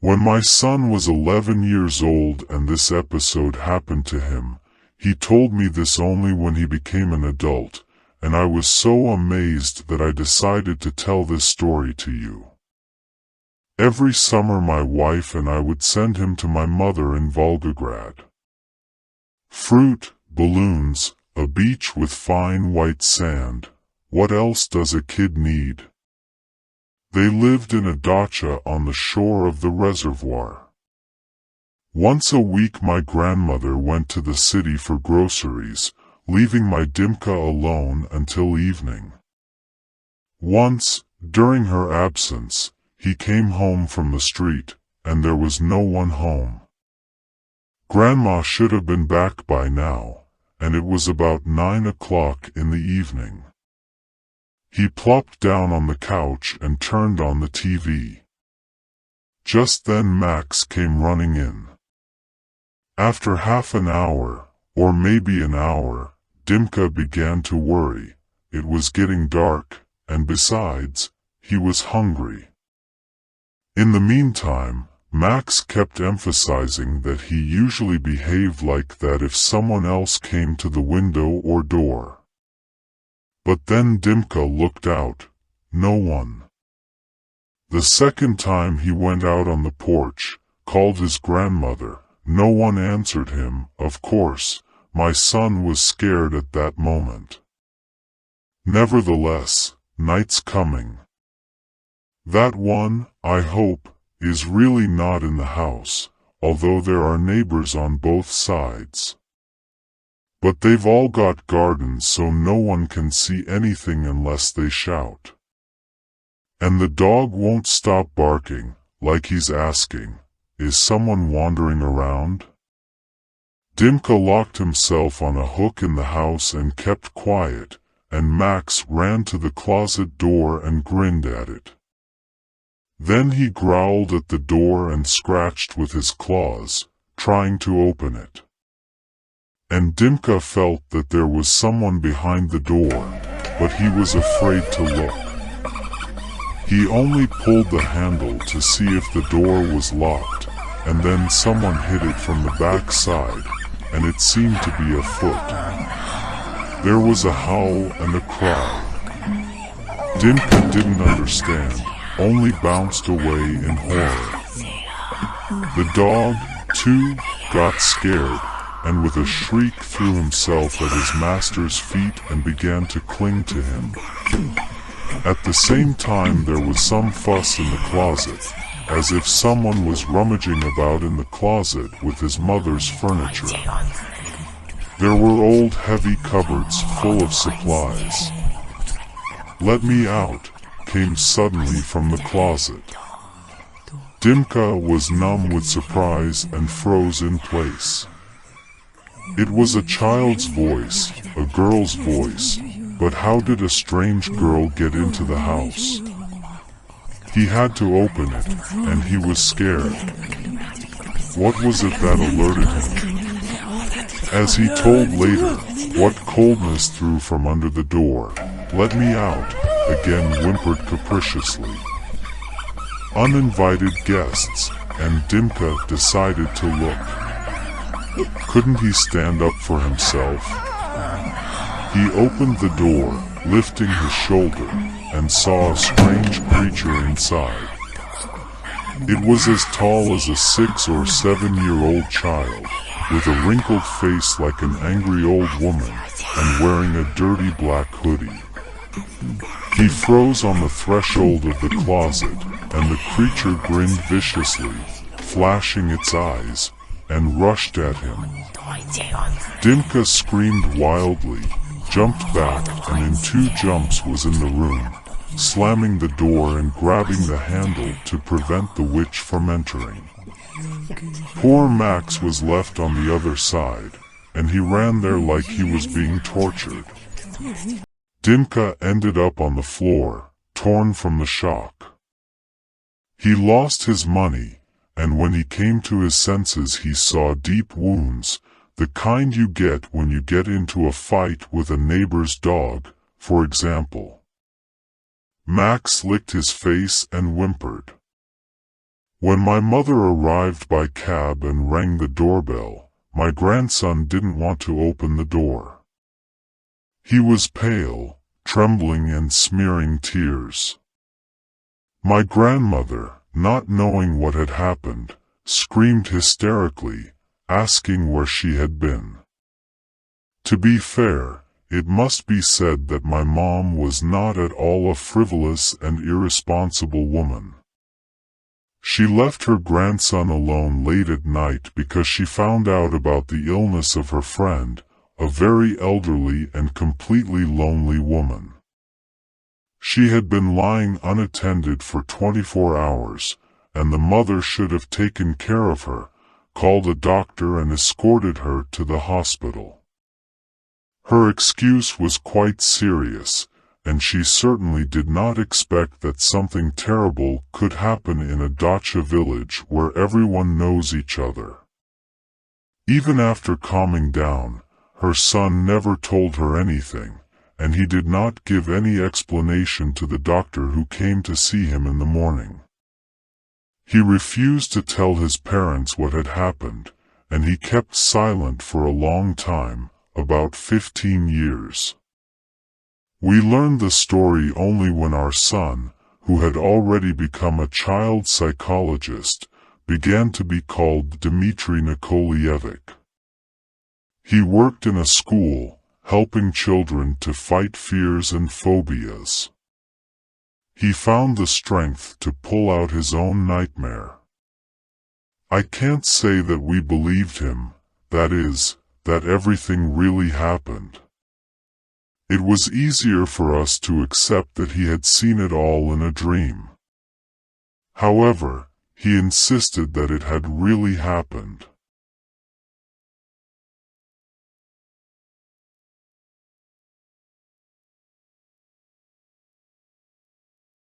When my son was 11 years old and this episode happened to him, he told me this only when he became an adult, and I was so amazed that I decided to tell this story to you. Every summer my wife and I would send him to my mother in Volgograd. Fruit, balloons, a beach with fine white sand. What else does a kid need? They lived in a dacha on the shore of the reservoir. Once a week my grandmother went to the city for groceries, leaving my Dimka alone until evening. Once, during her absence, he came home from the street, and there was no one home. Grandma should have been back by now, and it was about 9 o'clock in the evening. He plopped down on the couch and turned on the TV. Just then Max came running in. After half an hour, or maybe an hour, Dimka began to worry. It was getting dark, and besides, he was hungry. In the meantime, Max kept emphasizing that he usually behaved like that if someone else came to the window or door. But then Dimka looked out. No one. The second time he went out on the porch, called his grandmother. No one answered him. Of course, my son was scared at that moment. Nevertheless, night's coming. That one, I hope, is really not in the house, although there are neighbors on both sides. But they've all got gardens so no one can see anything unless they shout. And the dog won't stop barking, like he's asking, is someone wandering around? Dimka locked himself on a hook in the house and kept quiet, and Max ran to the closet door and grinned at it. Then he growled at the door and scratched with his claws, trying to open it. And Dimka felt that there was someone behind the door, but he was afraid to look. He only pulled the handle to see if the door was locked, and then someone hit it from the back side, and it seemed to be a foot. There was a howl and a cry. Dimka didn't understand, only bounced away in horror. The dog, too, got scared, and with a shriek threw himself at his master's feet and began to cling to him. At the same time there was some fuss in the closet, as if someone was rummaging about in the closet with his mother's furniture. There were old heavy cupboards full of supplies. "Let me out," came suddenly from the closet. Dimka was numb with surprise and froze in place. It was a child's voice, a girl's voice, but how did a strange girl get into the house? He had to open it, and he was scared. What was it that alerted him? As he told later, what coldness threw from under the door. "Let me out," again whimpered capriciously. Uninvited guests, and Dimka decided to look. Couldn't he stand up for himself? He opened the door, lifting his shoulder, and saw a strange creature inside. It was as tall as a 6 or 7-year-old child, with a wrinkled face like an angry old woman, and wearing a dirty black hoodie. He froze on the threshold of the closet, and the creature grinned viciously, flashing its eyes, and rushed at him. Dimka screamed wildly, jumped back, and in 2 jumps was in the room, slamming the door and grabbing the handle to prevent the witch from entering. Poor Max was left on the other side, and he ran there like he was being tortured. Dimka ended up on the floor, torn from the shock. He lost his money, and when he came to his senses he saw deep wounds, the kind you get when you get into a fight with a neighbor's dog, for example. Max licked his face and whimpered. When my mother arrived by cab and rang the doorbell, my grandson didn't want to open the door. He was pale, trembling and smearing tears. My grandmother, not knowing what had happened, screamed hysterically, asking where she had been. To be fair, it must be said that my mom was not at all a frivolous and irresponsible woman. She left her grandson alone late at night because she found out about the illness of her friend, a very elderly and completely lonely woman. She had been lying unattended for 24 hours, and the mother should have taken care of her, called a doctor and escorted her to the hospital. Her excuse was quite serious, and she certainly did not expect that something terrible could happen in a dacha village where everyone knows each other. Even after calming down, her son never told her anything, and he did not give any explanation to the doctor who came to see him in the morning. He refused to tell his parents what had happened, and he kept silent for a long time, about 15 years. We learned the story only when our son, who had already become a child psychologist, began to be called Dmitry Nikolaevich. He worked in a school, helping children to fight fears and phobias. He found the strength to pull out his own nightmare. I can't say that we believed him, that is, that everything really happened. It was easier for us to accept that he had seen it all in a dream. However, he insisted that it had really happened.